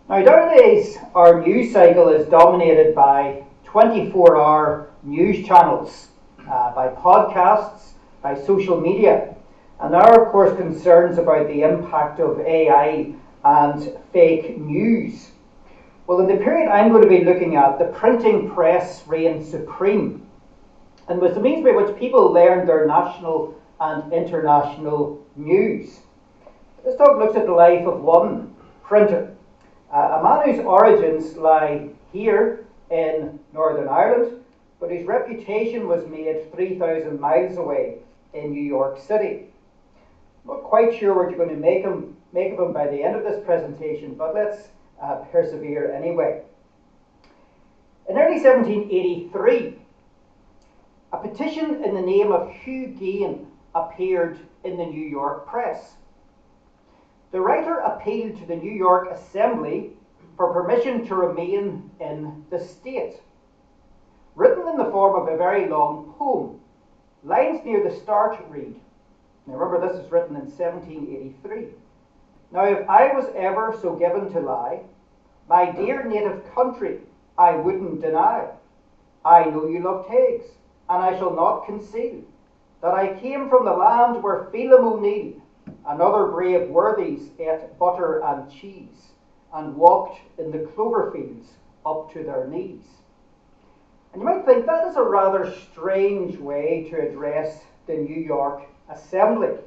Now nowadays our news cycle is dominated by 24-hour news channels, by podcasts, by social media, and there are of course concerns about the impact of AI and fake news. Well, in the period I'm going to be looking at, the printing press reigned supreme and was the means by which people learned their national and international news. This talk looks at the life of one printer, a man whose origins lie here in Northern Ireland, but whose reputation was made 3,000 miles away in New York City. I'm not quite sure what you're going to make of him by the end of this presentation, but let's persevere anyway. In early 1783, a petition in the name of Hugh Gaine appeared in the New York press. The writer appealed to the New York Assembly for permission to remain in the state. Written in the form of a very long poem, lines near the start read, now remember this was written in 1783. Now if I was ever so given to lie, my dear native country I wouldn't deny. I know you love Teagues, and I shall not conceal that I came from the land where Phelim O'Neill and other brave worthies ate butter and cheese, and walked in the clover fields up to their knees. And you might think that is a rather strange way to address the New York Assembly.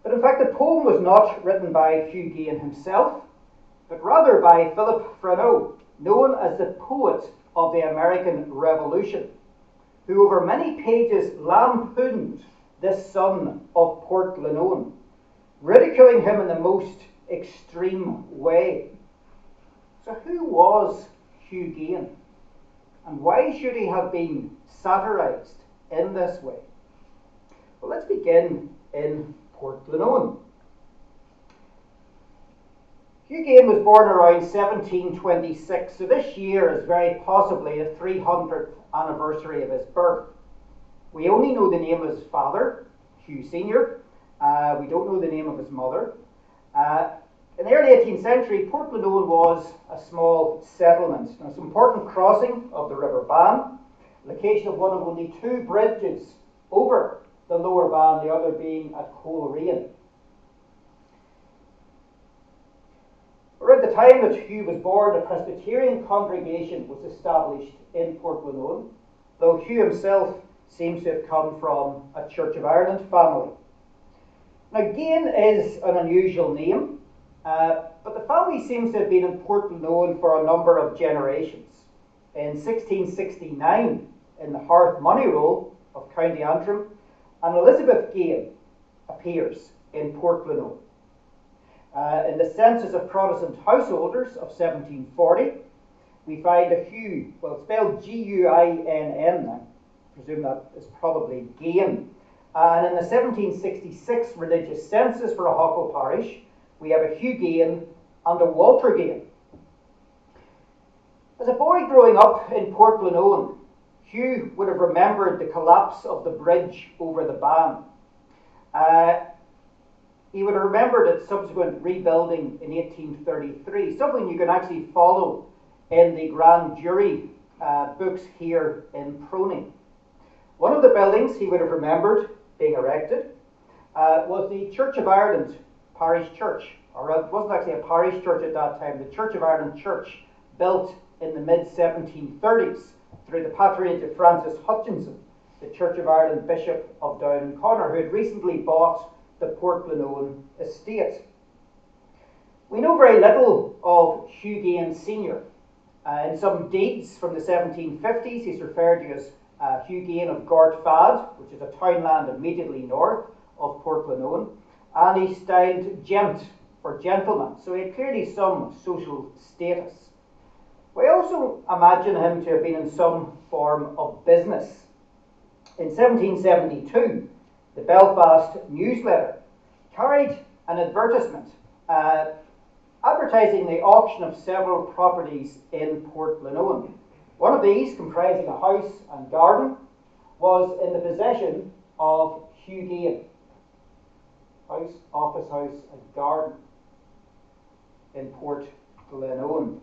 But in fact, the poem was not written by Hugh Gaine himself, but rather by Philip Freneau, known as the poet of the American Revolution, who over many pages lampooned this son of Portglenone, ridiculing him in the most extreme way. So who was Hugh Gaine? And why should he have been satirized in this way? Well, let's begin in Portglenone. Hugh Gaine was born around 1726, so this year is very possibly the 300th anniversary of his birth. We only know the name of his father, Hugh Sr. We don't know the name of his mother. In the early 18th century, Portglenone was a small settlement. Now, it's an important crossing of the River Bann, location of one of only two bridges over the lower Bann, the other being at Coleraine. Around the time that Hugh was born, a Presbyterian congregation was established in Portglenone, though Hugh himself seems to have come from a Church of Ireland family. Now, Gaine is an unusual name, but the family seems to have been in Portglenone for a number of generations. In 1669, in the Hearth Money Roll of County Antrim, an Elizabeth Gaine appears in Portglenone. In the Census of Protestant Householders of 1740, we find a Hugh, well, it's spelled Guinn, I presume that is probably Gaine. And in the 1766 religious census for Aughacl parish, we have a Hugh Gaine and a Walter Gaine. As a boy growing up in Portglenone, Hugh would have remembered the collapse of the bridge over the Bann. He would have remembered its subsequent rebuilding in 1833, something you can actually follow in the grand jury books here in Proning. One of the buildings he would have remembered being erected was the Church of Ireland parish church, or it wasn't actually a parish church at that time, the Church of Ireland church, built in the mid-1730s through the patronage of Francis Hutchinson, the Church of Ireland Bishop of Down and Connor, who had recently bought the Portglenone estate. We know very little of Hugh Gaine Sr. In some deeds from the 1750s, he's referred to as Hugh Gaine of Gort Fad, which is a townland immediately north of Portglenone, and he's styled gent for gentleman, so he had clearly some social status. We also imagine him to have been in some form of business. In 1772, the Belfast newsletter carried an advertisement advertising the auction of several properties in Portglenone. One of these, comprising a house and garden, was in the possession of Hugh Gaine. House, office house, and garden. in Portglenone.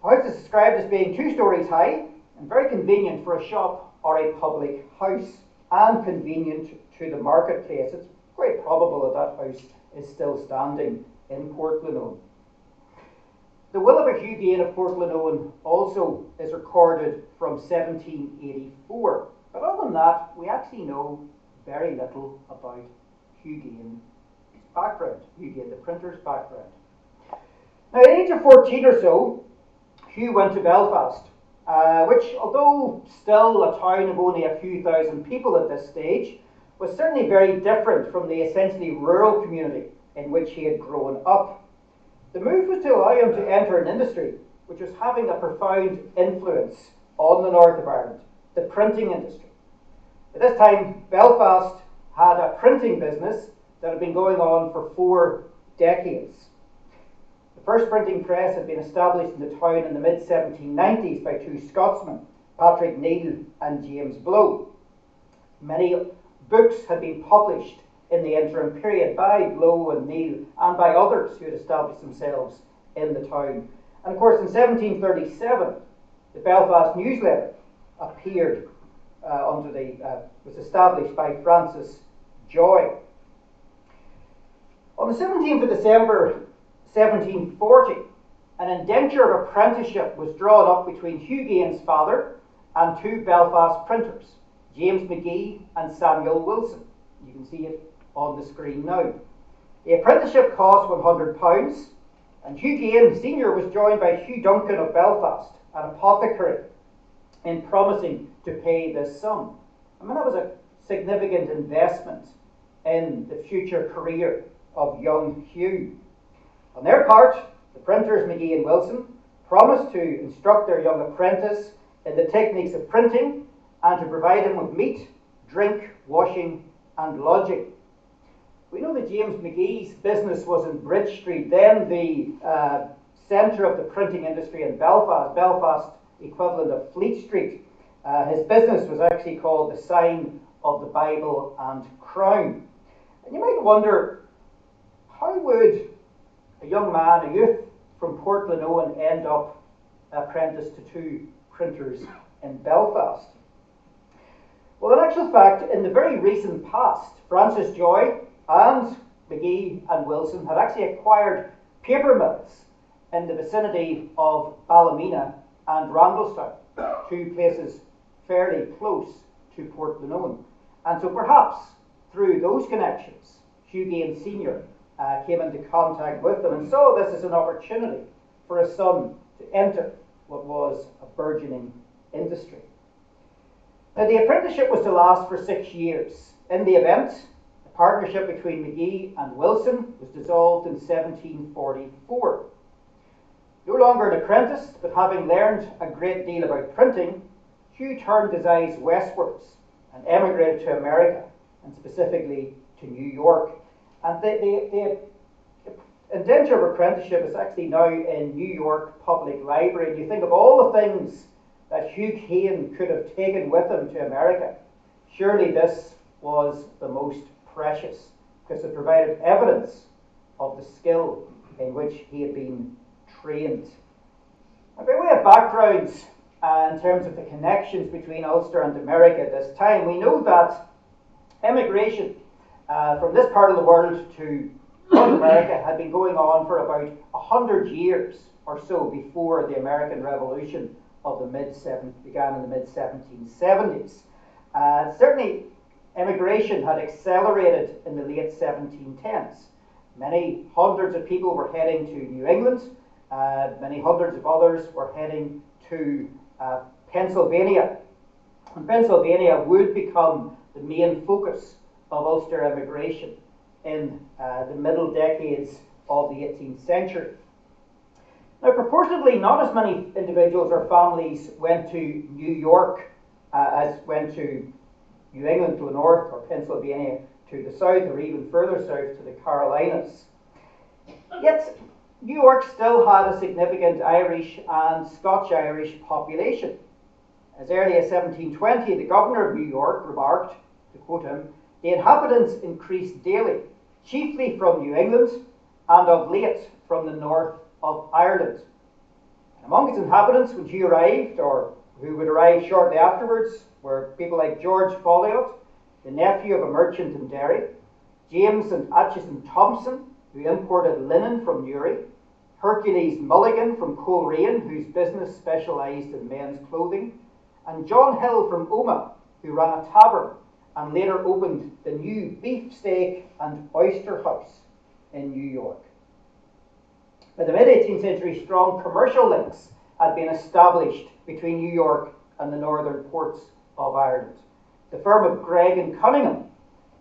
The house is described as being 2 stories high and very convenient for a shop or a public house, and convenient to the marketplace. It's quite probable that that house is still standing in Portglenone. The will of a Hugh Gaine of Portglenone also is recorded from 1784. But other than that, we actually know very little about Hugh Gaine's background, Hugh Gaine, the printer's background. Now, at the age of 14 or so, Hugh went to Belfast, which, although still a town of only a few thousand people at this stage, was certainly very different from the essentially rural community in which he had grown up. The move was to allow him to enter an industry which was having a profound influence on the north of Ireland, the printing industry. At this time, Belfast had a printing business that had been going on for 4 decades. The first printing press had been established in the town in the mid-1790s by 2 Scotsmen, Patrick Neil and James Blow. Many books had been published in the interim period by Blow and Neil and by others who had established themselves in the town. And of course, in 1737, the Belfast Newsletter appeared was established by Francis Joy. On the 17th of December 1740, an indenture of apprenticeship was drawn up between Hugh Gaine's father and 2 Belfast printers, James McGee and Samuel Wilson. You can see it on the screen now. The apprenticeship cost £100, and Hugh Gaine Sr. was joined by Hugh Duncan of Belfast, an apothecary, in promising to pay this sum. I mean, that was a significant investment in the future career of young Hugh. On their part, the printers McGee and Wilson promised to instruct their young apprentice in the techniques of printing and to provide him with meat, drink, washing and lodging. We know that James McGee's business was in Bridge Street, then the centre of the printing industry in Belfast equivalent of Fleet Street. His business was actually called the Sign of the Bible and Crown. And you might wonder, how would a young man, a youth from Portglenone, end up apprenticed to 2 printers in Belfast? Well, in actual fact, in the very recent past, Francis Joy and McGee and Wilson had actually acquired paper mills in the vicinity of Ballymena and Randalstown, 2 places fairly close to Portglenone. And so perhaps through those connections, Hugh Gaine Sr. Came into contact with them and saw this as an opportunity for his son to enter what was a burgeoning industry. Now, the apprenticeship was to last for 6 years. In the event, the partnership between McGee and Wilson was dissolved in 1744. No longer an apprentice, but having learned a great deal about printing, Hugh turned his eyes westwards and emigrated to America, and specifically to New York. And the indenture of apprenticeship is actually now in New York Public Library. And you think of all the things that Hugh Gaine could have taken with him to America, surely this was the most precious, because it provided evidence of the skill in which he had been trained. Now, by way of background, in terms of the connections between Ulster and America at this time, we know that emigration from this part of the world to North America had been going on for about 100 years or so before the American Revolution of the began in the mid-1770s. Certainly, emigration had accelerated in the late 1710s. Many hundreds of people were heading to New England. Many hundreds of others were heading to Pennsylvania. And Pennsylvania would become the main focus of Ulster emigration in the middle decades of the 18th century. Now, purportedly, not as many individuals or families went to New York as went to New England to the north, or Pennsylvania to the south, or even further south to the Carolinas. Yet, New York still had a significant Irish and Scotch-Irish population. As early as 1720, the governor of New York remarked, to quote him, "The inhabitants increased daily, chiefly from New England and of late from the north of Ireland. And among its inhabitants, when Hugh arrived, or who would arrive shortly afterwards, were people like George Folliot, the nephew of a merchant in Derry, James and Atchison Thompson, who imported linen from Newry, Hercules Mulligan from Coleraine, whose business specialised in men's clothing, and John Hill from Omagh, who ran a tavern and later opened the new Beefsteak and Oyster House in New York. By the mid-18th century, strong commercial links had been established between New York and the northern ports of Ireland. The firm of Gregg and Cunningham,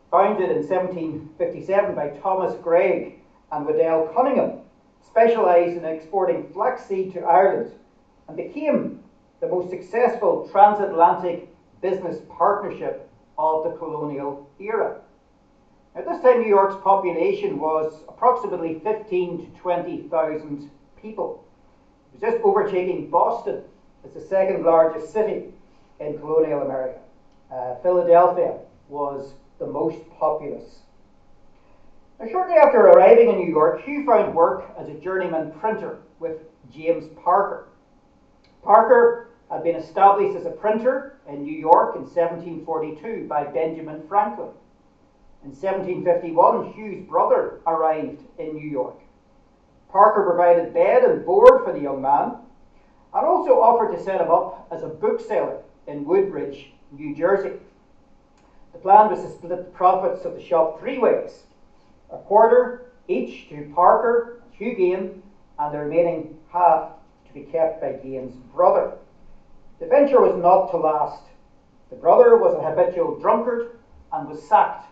founded in 1757 by Thomas Gregg and Waddell Cunningham, specialised in exporting flaxseed to Ireland and became the most successful transatlantic business partnership of the colonial era. At this time, New York's population was approximately 15 to 20,000 people. It was just overtaking Boston as the second largest city in colonial America. Philadelphia was the most populous. Now, shortly after arriving in New York, Hugh found work as a journeyman printer with James Parker. Parker had been established as a printer in New York in 1742 by Benjamin Franklin. In 1751, Hugh's brother arrived in New York. Parker provided bed and board for the young man and also offered to set him up as a bookseller in Woodbridge, New Jersey. The plan was to split the profits of the shop three ways: a quarter each to Parker, Hugh Gaine, and the remaining half to be kept by Gaine's brother. The venture was not to last. The brother was a habitual drunkard and was sacked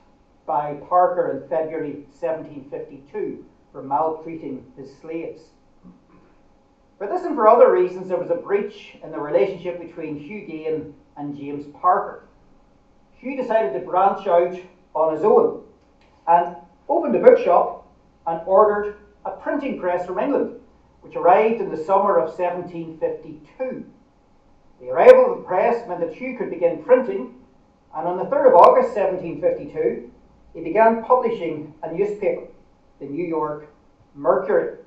by Parker in February 1752 for maltreating his slaves. For this and for other reasons, there was a breach in the relationship between Hugh Gaine and James Parker. Hugh decided to branch out on his own and opened a bookshop and ordered a printing press from England, which arrived in the summer of 1752. The arrival of the press meant that Hugh could begin printing, and on the 3rd of August 1752, he began publishing a newspaper, the New York Mercury.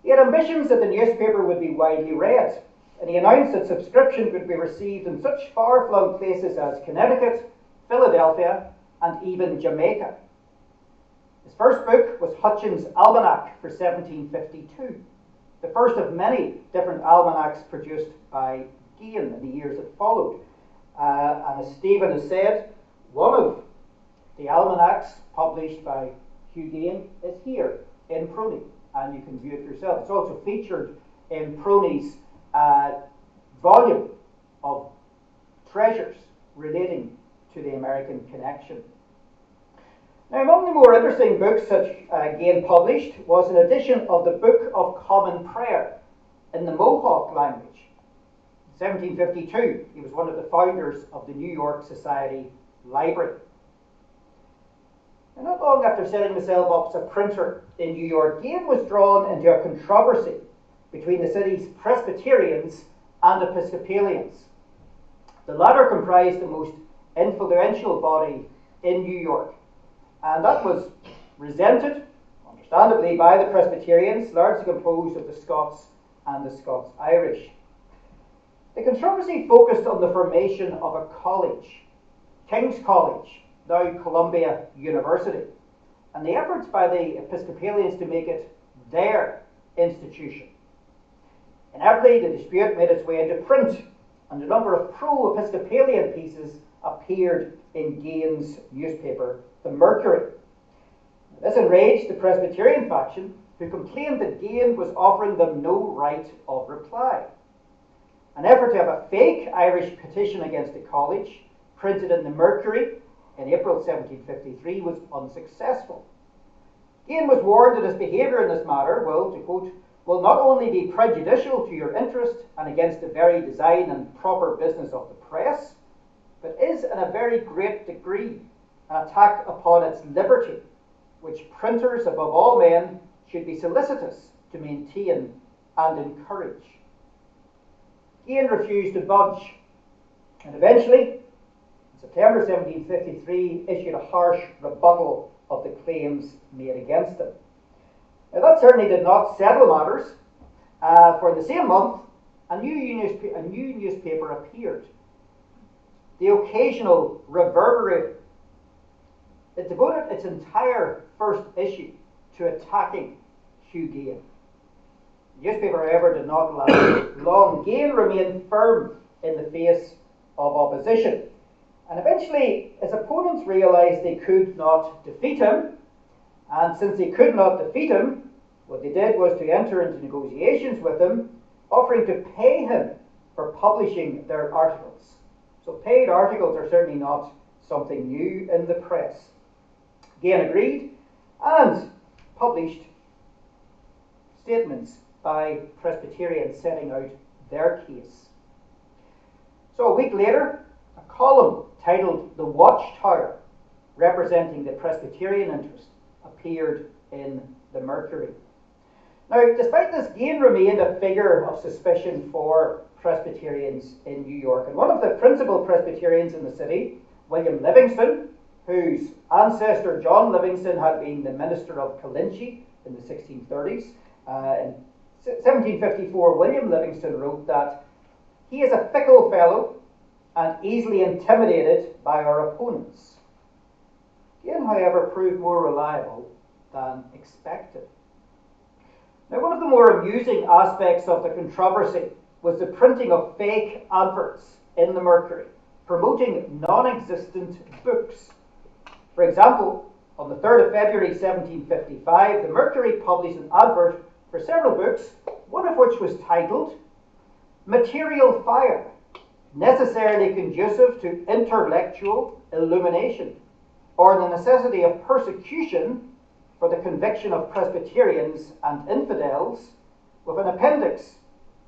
He had ambitions that the newspaper would be widely read, and he announced that subscription would be received in such far-flung places as Connecticut, Philadelphia, and even Jamaica. His first book was Hutchins' Almanac for 1752, the first of many different almanacs produced by Gaine in the years that followed. And as Stephen has said, one of the almanacs published by Hugh Gaine is here in Proney, and you can view it yourself. It's also featured in Proney's volume of treasures relating to the American connection. Now, among the more interesting books that Gaine published was an edition of the Book of Common Prayer in the Mohawk language. In 1752, he was one of the founders of the New York Society Library. And not long after setting himself up as a printer in New York, Gaine was drawn into a controversy between the city's Presbyterians and Episcopalians. The latter comprised the most influential body in New York, and that was resented, understandably, by the Presbyterians, largely composed of the Scots and the Scots-Irish. The controversy focused on the formation of a college, King's College, now Columbia University, and the efforts by the Episcopalians to make it their institution. Inevitably, the dispute made its way into print, and a number of pro-Episcopalian pieces appeared in Gaine's newspaper, the Mercury. This enraged the Presbyterian faction, who complained that Gaine was offering them no right of reply. An effort to have a fake Irish petition against the college, printed in the Mercury in April 1753, was unsuccessful. Gaine was warned that his behaviour in this matter will, to quote, will not only be prejudicial to your interest and against the very design and proper business of the press, but is in a very great degree an attack upon its liberty, which printers above all men should be solicitous to maintain and encourage. Gaine refused to budge, and eventually, in September 1753, issued a harsh rebuttal of the claims made against him. Now, that certainly did not settle matters, for in the same month, a new newspaper appeared, the Occasional Reverberator. It devoted its entire first issue to attacking Hugh Gaine. The newspaper, however, did not last long. Gaine remained firm in the face of opposition, and eventually his opponents realised they could not defeat him, and since they could not defeat him, what they did was to enter into negotiations with him, offering to pay him for publishing their articles. So paid articles are certainly not something new in the press. Gaine agreed and published statements by Presbyterians setting out their case. So a week later, a column titled "The Watchtower," representing the Presbyterian interest, appeared in the Mercury. Now, despite this, Gaine remained a figure of suspicion for Presbyterians in New York, and one of the principal Presbyterians in the city, William Livingston, whose ancestor John Livingston had been the minister of Colinchie in the 1630s. In 1754, William Livingston wrote that he is a fickle fellow and easily intimidated by our opponents. Gaine, however, proved more reliable than expected. Now, one of the more amusing aspects of the controversy was the printing of fake adverts in the Mercury, promoting non-existent books. For example, on the 3rd of February 1755, the Mercury published an advert for several books, one of which was titled "Material Fire, Necessarily Conducive to Intellectual Illumination, or the Necessity of Persecution for the Conviction of Presbyterians and Infidels," with an appendix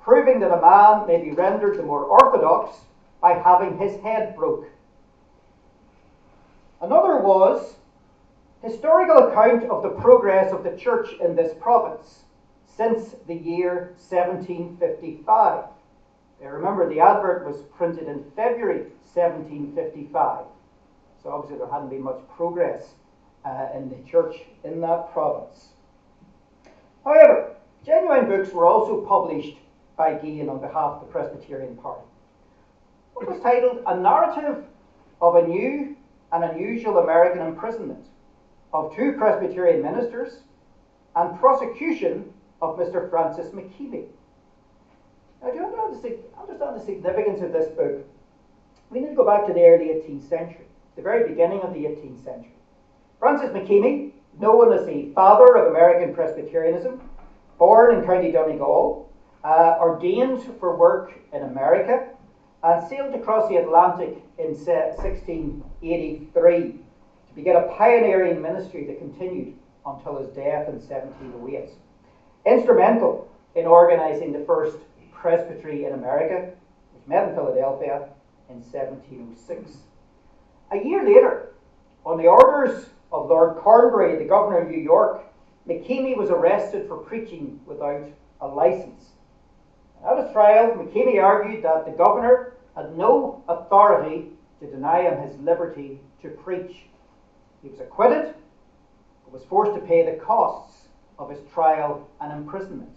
proving that a man may be rendered the more orthodox by having his head broke. Another was historical account of the progress of the church in this province since the year 1755. Now remember, the advert was printed in February 1755, so obviously there hadn't been much progress in the church in that province. However, genuine books were also published by Gaine on behalf of the Presbyterian party. It was titled "A Narrative of a New and Unusual American Imprisonment of Two Presbyterian Ministers and Prosecution of Mr. Francis McKeeby." Now, do you understand the significance of this book? We need to go back to the early 18th century, the very beginning of the 18th century. Francis McKeeby, known as the father of American Presbyterianism, born in County Donegal, ordained for work in America, and sailed across the Atlantic in 1683 to begin a pioneering ministry that continued until his death in 1708. Instrumental in organising the first presbytery in America, which met in Philadelphia in 1706. A year later, on the orders of Lord Cornbury, the governor of New York, McKeeby was arrested for preaching without a licence. At his trial, McKeeby argued that the governor had no authority to deny him his liberty to preach. He was acquitted, but was forced to pay the costs of his trial and imprisonment.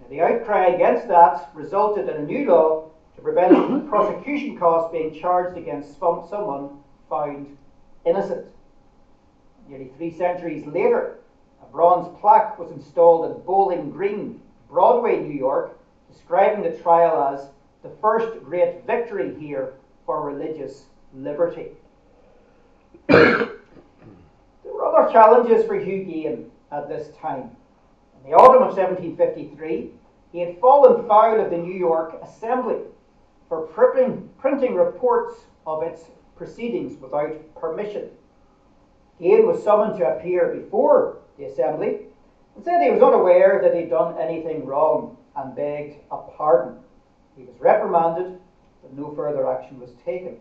Now, the outcry against that resulted in a new law to prevent prosecution costs being charged against someone found innocent. Nearly 3 centuries later, a bronze plaque was installed in Bowling Green, Broadway, New York, describing the trial as the first great victory here for religious liberty. There were other challenges for Hugh Gaine at this time. In the autumn of 1753, he had fallen foul of the New York Assembly for printing reports of its proceedings without permission. Gaine was summoned to appear before the Assembly and said he was unaware that he'd done anything wrong and begged a pardon. He was reprimanded, but no further action was taken.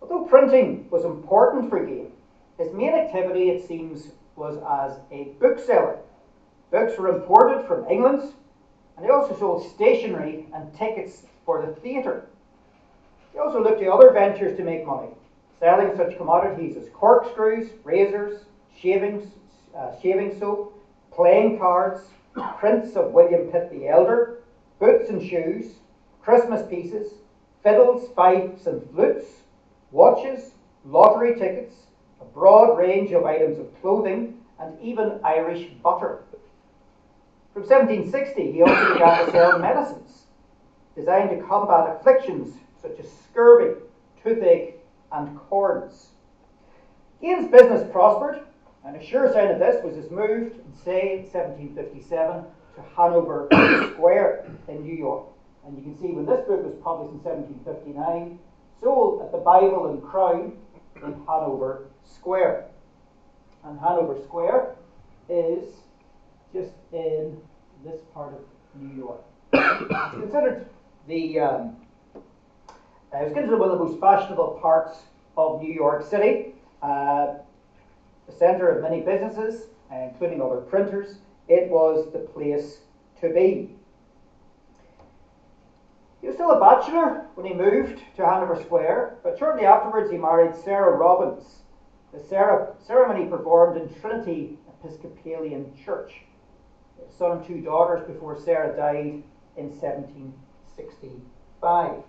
Although printing was important for Gaine, his main activity, it seems, was as a bookseller. Books were imported from England, and he also sold stationery and tickets for the theatre. He also looked to other ventures to make money, selling such commodities as corkscrews, razors, shaving soap, playing cards, prints of William Pitt the Elder, boots and shoes, Christmas pieces, fiddles, fifes and flutes, watches, lottery tickets, a broad range of items of clothing, and even Irish butter. From 1760, he also began to sell medicines designed to combat afflictions such as scurvy, toothache, and corns. Gaine's business prospered, and a sure sign of this was his move in, say, 1757 to Hanover Square in New York. And you can see when this book was published in 1759, sold at the Bible and Crown in Hanover Square. And Hanover Square is just in this part of New York. It's considered one of the most fashionable parts of New York City, the centre of many businesses, including other printers. It was the place to be. He was still a bachelor when he moved to Hanover Square, but shortly afterwards he married Sarah Robbins. The ceremony performed in Trinity Episcopalian Church. He had a son and 2 daughters before Sarah died in 1765.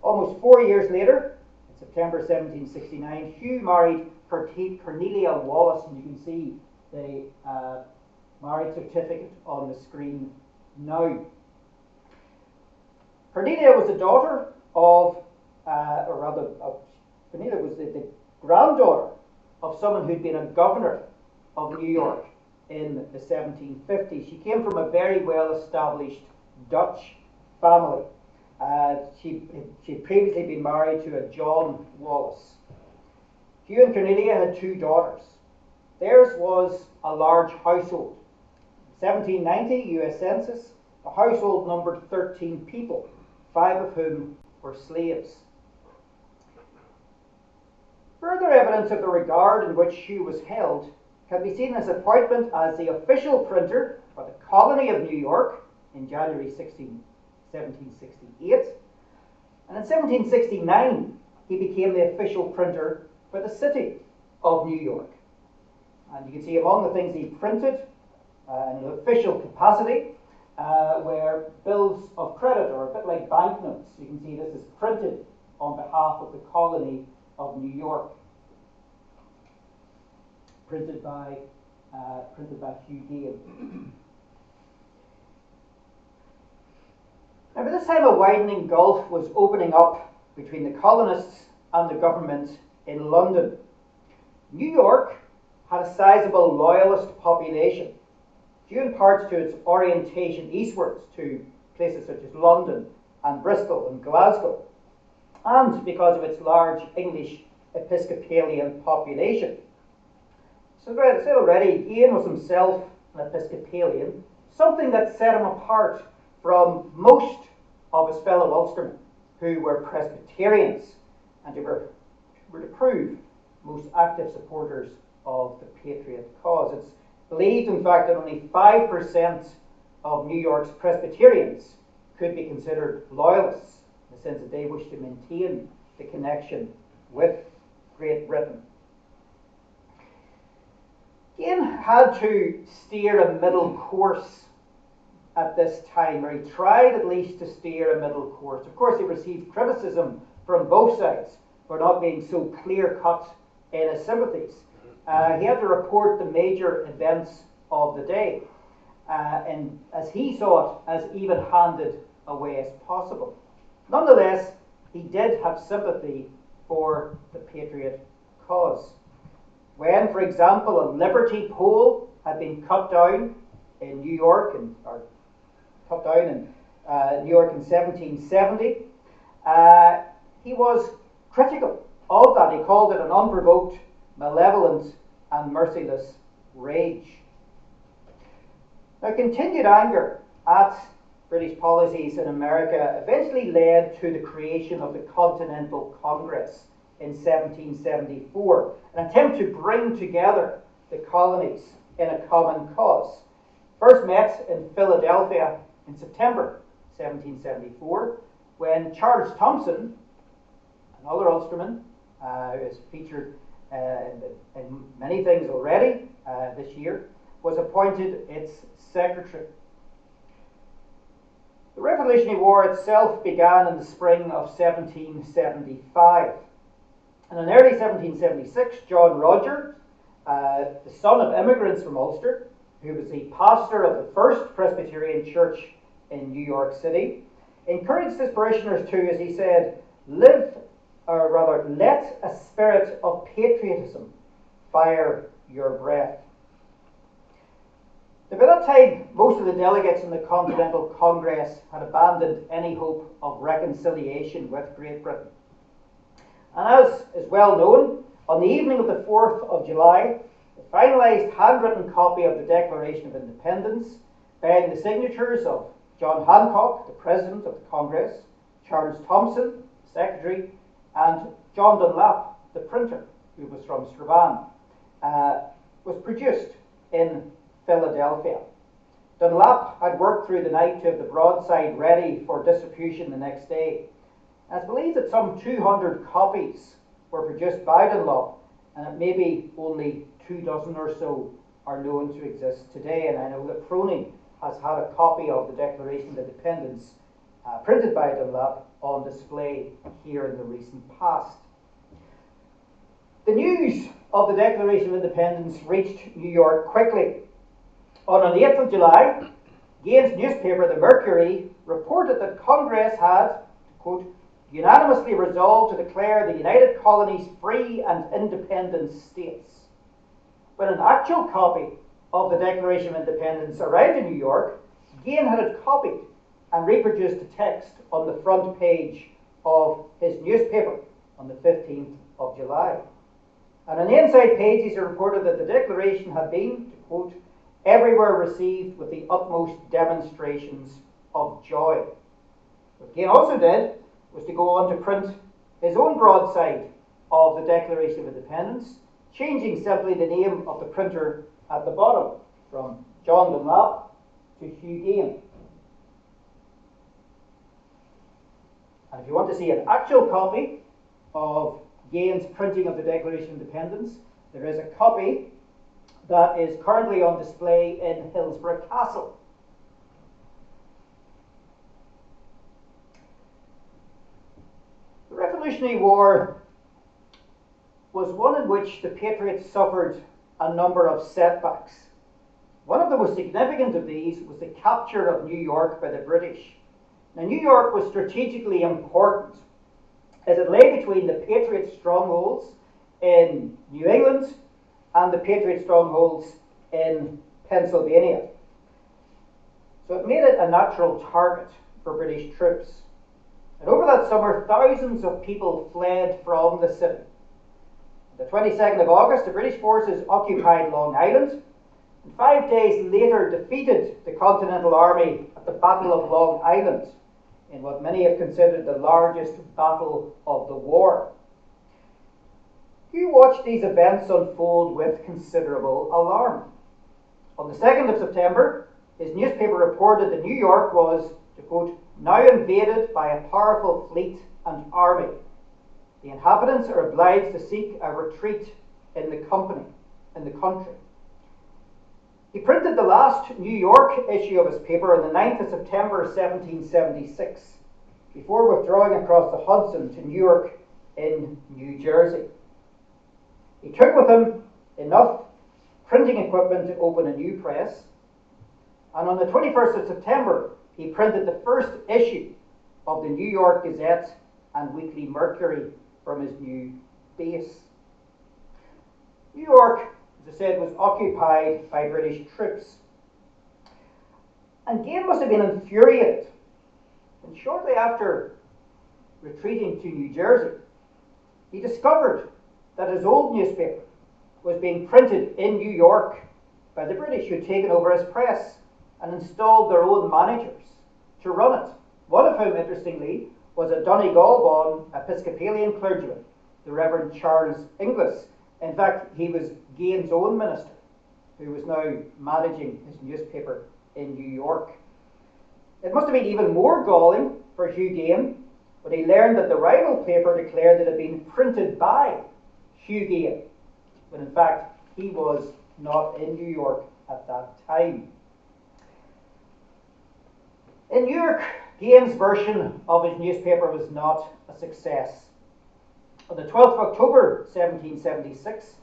Almost 4 years later, in September 1769, Hugh married Cornelia Wallace, and you can see the marriage certificate on the screen now. Cornelia was the daughter of, Cornelia was the granddaughter of someone who'd been a governor of New York in the 1750s. She came from a very well-established Dutch family. She'd previously been married to a John Wallace. Hugh and Cornelia had 2 daughters. Theirs was a large household. 1790 US Census, the household numbered 13 people, 5 of whom were slaves. Further evidence of the regard in which Hugh was held can be seen in his appointment as the official printer for the colony of New York in January 1768. And in 1769, he became the official printer for the city of New York. And you can see among the things he printed in an official capacity were bills of credit, or a bit like banknotes. You can see this is printed on behalf of the colony of New York, printed by Hugh Gaine. Now, by this time, a widening gulf was opening up between the colonists and the government in London. New York had a sizable loyalist population, due in part to its orientation eastwards to places such as London and Bristol and Glasgow, and because of its large English Episcopalian population. So as I said already, Gaine was himself an Episcopalian, something that set him apart from most of his fellow Ulstermen who were Presbyterians and who were to prove most active supporters of the Patriot cause. It's believed, in fact, that only 5% of New York's Presbyterians could be considered loyalists, in the sense that they wished to maintain the connection with Great Britain. Gaine had to steer a middle course at this time, or he tried at least to steer a middle course. Of course, he received criticism from both sides for not being so clear-cut in his sympathies. He had to report the major events of the day, and as he saw it, as even-handed a way as possible. Nonetheless, he did have sympathy for the Patriot cause. When, for example, a Liberty pole had been cut down in New York, in 1770, he was critical of that. He called it an unprovoked, malevolent, and merciless rage. Now, continued anger at British policies in America eventually led to the creation of the Continental Congress in 1774, an attempt to bring together the colonies in a common cause. First met in Philadelphia in September 1774, when Charles Thompson, another Ulsterman, who has featured in many things already this year, was appointed its secretary. The Revolutionary War itself began in the spring of 1775. And in early 1776, John Roger, the son of immigrants from Ulster, who was the pastor of the first Presbyterian church in New York City, encouraged his parishioners to, as he said, let a spirit of patriotism fire your breath. Now, by that time, most of the delegates in the Continental Congress had abandoned any hope of reconciliation with Great Britain. And as is well known, on the evening of the 4th of July, the finalised handwritten copy of the Declaration of Independence, bearing the signatures of John Hancock, the President of the Congress, Charles Thompson, the Secretary, and John Dunlap, the printer, who was from Strabane, was produced in Philadelphia. Dunlap had worked through the night to have the broadside ready for distribution the next day. And it's believed that some 200 copies were produced by Dunlap, and that maybe only 24 or so are known to exist today. And I know that Froning has had a copy of the Declaration of Independence printed by Dunlap on display here in the recent past. The news of the Declaration of Independence reached New York quickly. On the 8th of July, Gaine's newspaper, the Mercury, reported that Congress had, quote, unanimously resolved to declare the United Colonies free and independent states. When an actual copy of the Declaration of Independence arrived in New York, Gaine had it copied and reproduced the text on the front page of his newspaper on the 15th of July. And on the inside pages, he reported that the Declaration had been, to quote, everywhere received with the utmost demonstrations of joy. What Gaine also did was to go on to print his own broadside of the Declaration of Independence, changing simply the name of the printer at the bottom from John Dunlap to Hugh Gaine. And if you want to see an actual copy of Gaine's printing of the Declaration of Independence, there is a copy that is currently on display in Hillsborough Castle. The Revolutionary War was one in which the Patriots suffered a number of setbacks. One of the most significant of these was the capture of New York by the British. Now, New York was strategically important as it lay between the Patriot strongholds in New England and the Patriot strongholds in Pennsylvania. So it made it a natural target for British troops. And over that summer, thousands of people fled from the city. On the 22nd of August, the British forces occupied Long Island, and 5 days later defeated the Continental Army at the Battle of Long Island, in what many have considered the largest battle of the war. Hugh watched these events unfold with considerable alarm. On the 2nd of September, his newspaper reported that New York was, to quote, now invaded by a powerful fleet and army. The inhabitants are obliged to seek a retreat in the country. He printed the last New York issue of his paper on the 9th of September 1776, before withdrawing across the Hudson to Newark in New Jersey. He took with him enough printing equipment to open a new press, and on the 21st of September, he printed the first issue of the New York Gazette and Weekly Mercury from his new base. New York, as I said, was occupied by British troops. And Gaine must have been infuriated. And shortly after retreating to New Jersey, he discovered that his old newspaper was being printed in New York by the British, who had taken over his press and installed their own managers to run it. One of whom, interestingly, was a Donegal-born Episcopalian clergyman, the Reverend Charles Inglis. In fact, he was Gaine's own minister, who was now managing his newspaper in New York. It must have been even more galling for Hugh Gaine when he learned that the rival paper declared that it had been printed appointed by Hugh Gaine, when in fact he was not in New York at that time. In New York, Gaine's version of his newspaper was not a success. On the 12th of October 1776,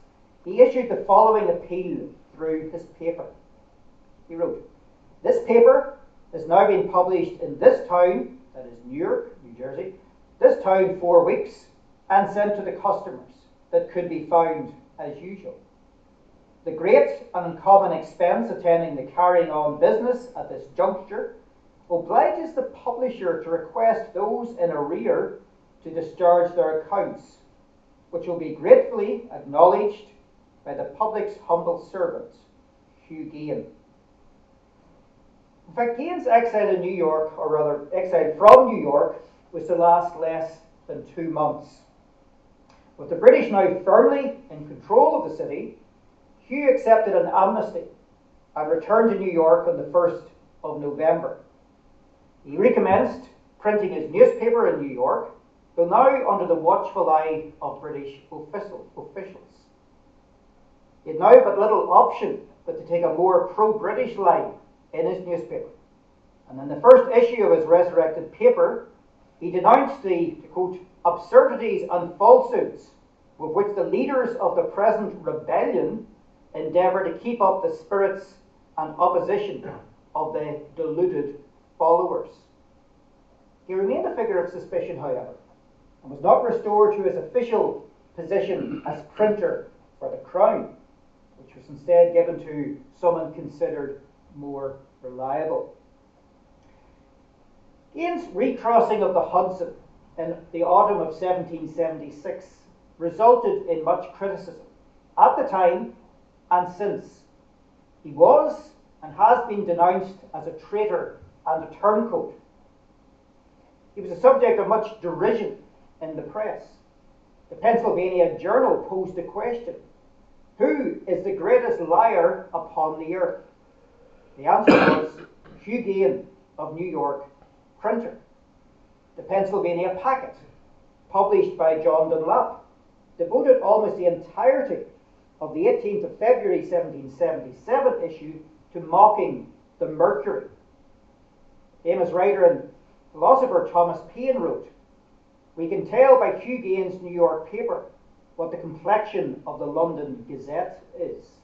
he issued the following appeal through his paper. He wrote, "This paper has now been published in this town," that is New York, New Jersey, "this town 4 weeks, and sent to the customers that could be found as usual. The great and uncommon expense attending the carrying on business at this juncture obliges the publisher to request those in arrear to discharge their accounts, which will be gratefully acknowledged by the public's humble servant, Hugh Gaine." In fact, Gaine's exile in New York, or rather exile from New York, was to last less than 2 months. With the British now firmly in control of the city, Hugh accepted an amnesty and returned to New York on the 1st of November. He recommenced printing his newspaper in New York, though now under the watchful eye of British officials. He had now but little option but to take a more pro-British line in his newspaper. And in the first issue of his resurrected paper, he denounced the, to quote, "absurdities and falsehoods with which the leaders of the present rebellion endeavour to keep up the spirits and opposition of the deluded followers." He remained a figure of suspicion, however, and was not restored to his official position as printer for the Crown, which was instead given to someone considered more reliable. Gaine's recrossing of the Hudson in the autumn of 1776 resulted in much criticism at the time and since. He was and has been denounced as a traitor and a turncoat. He was the subject of much derision in the press. The Pennsylvania Journal posed the question, "Who is the greatest liar upon the earth?" The answer was Hugh Gaine of New York, printer. The Pennsylvania Packet, published by John Dunlap, devoted almost the entirety of the 18th of February 1777 issue to mocking the Mercury. Famous writer and philosopher Thomas Paine wrote, "We can tell by Hugh Gaine's New York paper what the complexion of the London Gazette is."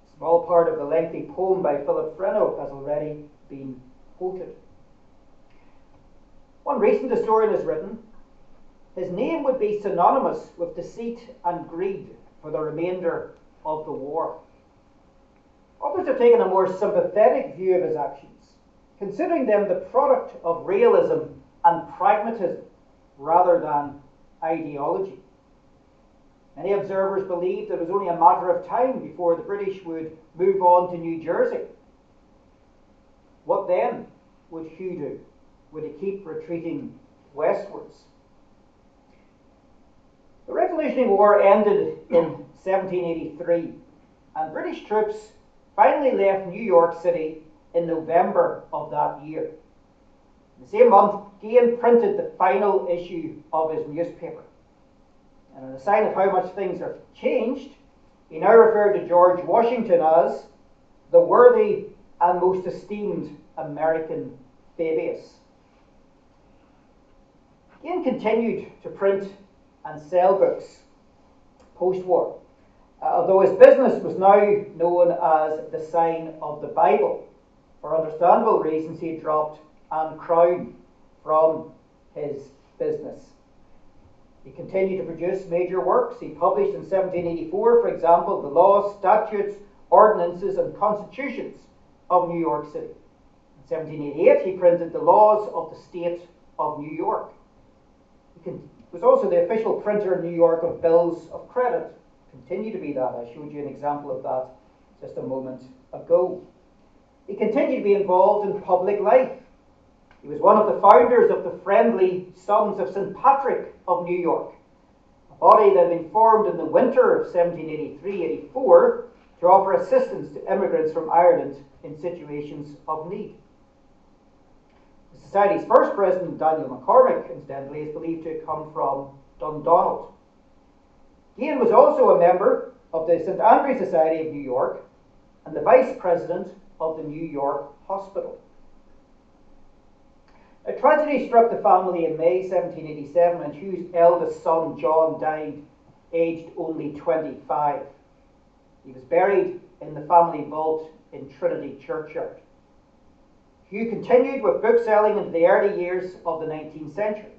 A small part of the lengthy poem by Philip Freneau has already been quoted. One recent historian has written, "His name would be synonymous with deceit and greed for the remainder of the war." Others have taken a more sympathetic view of his actions, considering them the product of realism and pragmatism rather than ideology. Many observers believed it was only a matter of time before the British would move on to New Jersey. What then would Hugh do? Would he keep retreating westwards? The Revolutionary War ended in 1783, and British troops finally left New York City in November of that year. In the same month, Gaine printed the final issue of his newspaper. And in a sign of how much things have changed, he now referred to George Washington as the worthy and most esteemed American Fabius. Gaine continued to print and sell books post-war, although his business was now known as the Sign of the Bible. For understandable reasons, he dropped Anne Crown from his business. He continued to produce major works. He published in 1784, for example, the laws, statutes, ordinances, and constitutions of New York City. In 1788, he printed the laws of the state of New York. He was also the official printer in New York of bills of credit. Continued to be that. I showed you an example of that just a moment ago. He continued to be involved in public life. He was one of the founders of the Friendly Sons of St. Patrick of New York, a body that had been formed in the winter of 1783-84 to offer assistance to immigrants from Ireland in situations of need. The Society's first president, Daniel McCormick, incidentally, is believed to have come from Dundonald. Gaine was also a member of the St. Andrew Society of New York and the vice president of the New York Hospital. A tragedy struck the family in May 1787 when Hugh's eldest son, John, died aged only 25. He was buried in the family vault in Trinity Churchyard. Hugh continued with bookselling into the early years of the 19th century.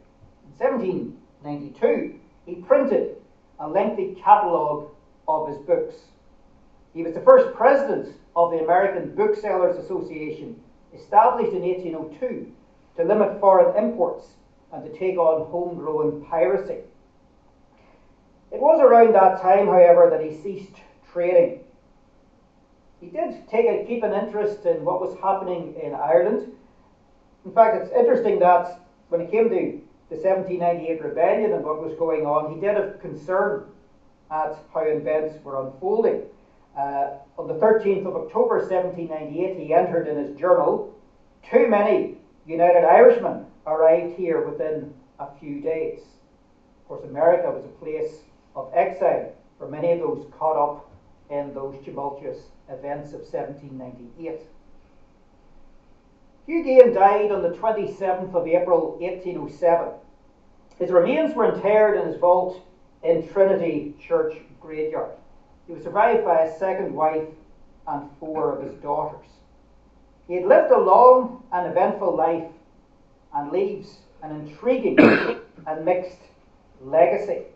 In 1792, he printed a lengthy catalogue of his books. He was the first president of the American Booksellers Association, established in 1802 to limit foreign imports and to take on homegrown piracy. It was around that time, however, that he ceased trading. He did keep an interest in what was happening in Ireland. In fact, it's interesting that when it came to the 1798 rebellion and what was going on, he did have concern at how events were unfolding. On the 13th of October 1798, he entered in his journal, "Too many United Irishmen arrived here within a few days." Of course, America was a place of exile for many of those caught up in those tumultuous events of 1798. Hugh Gaine died on the 27th of April 1807. His remains were interred in his vault in Trinity Church graveyard. He was survived by his second wife and 4 of his daughters. He had lived a long and eventful life and leaves an intriguing and mixed legacy.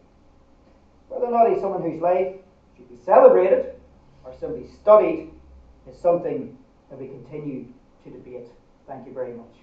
Whether or not he's someone whose life should be celebrated or simply studied is something that we continue to debate. Thank you very much.